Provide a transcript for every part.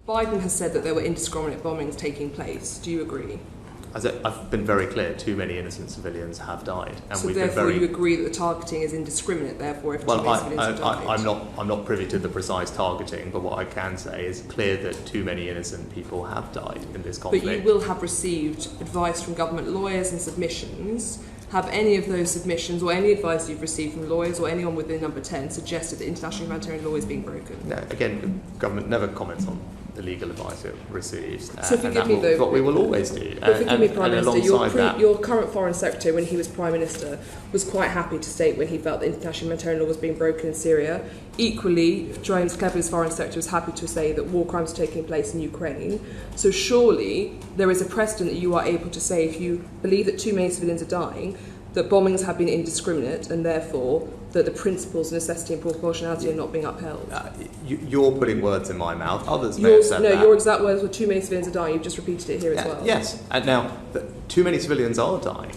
Biden has said that there were indiscriminate bombings taking place. Do you agree? As I've been very clear, too many innocent civilians have died, and so we've therefore been very... you agree that the targeting is indiscriminate. Therefore, if too many civilians have died, I'm not privy to the precise targeting, but what I can say is clear that too many innocent people have died in this conflict. But you will have received advice from government lawyers and submissions. Have any of those submissions or any advice you've received from lawyers or anyone within Number 10 suggested that international humanitarian law is being broken? No, again, the government never comments on the legal advice it receives. So forgive me though. What we will always do. But forgive me, Prime Minister, your current Foreign Secretary, when he was Prime Minister, was quite happy to state when he felt that international humanitarian law was being broken in Syria. Equally, James Cleverly's Foreign Secretary was happy to say that war crimes are taking place in Ukraine. So surely there is a precedent that you are able to say, if you believe that too many civilians are dying, that bombings have been indiscriminate and therefore that the principles of necessity and proportionality are not being upheld. You're putting words in my mouth. Others may have said that. No, your exact words were too many civilians are dying. You've just repeated it here as well. Yes, and now too many civilians are dying.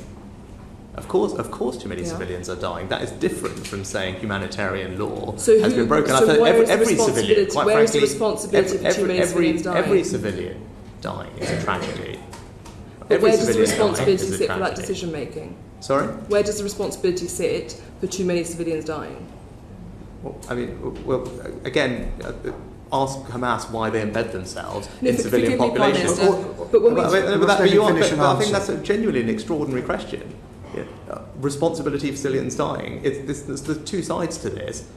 Of course, too many civilians are dying. That is different from saying humanitarian law has been broken. So every civilian, quite where is the frankly, responsibility for too many civilians dying? Every civilian dying is a tragedy. But where does the responsibility sit for that decision making? Sorry? Where does the responsibility sit for too many civilians dying? Well, again, ask Hamas why they embed themselves in civilian populations. I think that's genuinely an extraordinary question. Responsibility for civilians dying. There's two sides to this.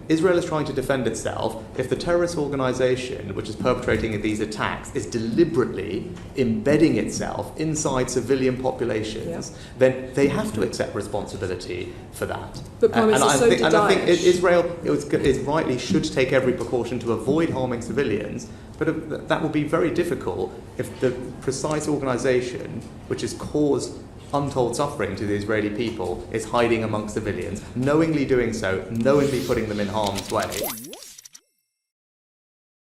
Israel is trying to defend itself. If the terrorist organisation which is perpetrating these attacks is deliberately embedding itself inside civilian populations, then they have to accept responsibility for that. But I think Israel is rightly should take every precaution to avoid harming civilians, but that will be very difficult if the precise organisation which has caused untold suffering to the Israeli people is hiding amongst civilians, knowingly doing so, knowingly putting them in harm's way.